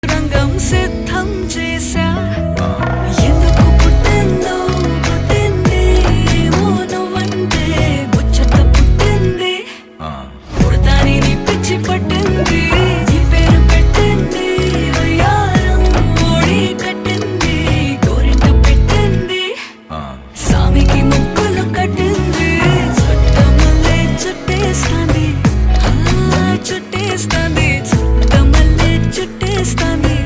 రంగం సిద్ధం చేశా ఎందుకు పుట్టిందో పుట్టింది ఏమో నువ్వంటే ముచ్చట పుట్టింది పుడతాని నీ పిచ్చి పట్టింది నీ పేరు పెట్టింది వయ్యారం ఓడి కట్టింది గోరింట పెట్టింది సామికి ముక్కులు కట్టింది చుట్టమల్లే చుట్టేస్తాంది చుట్టేస్తాంది చుట్టమల్లే చుట్టేస్తాంది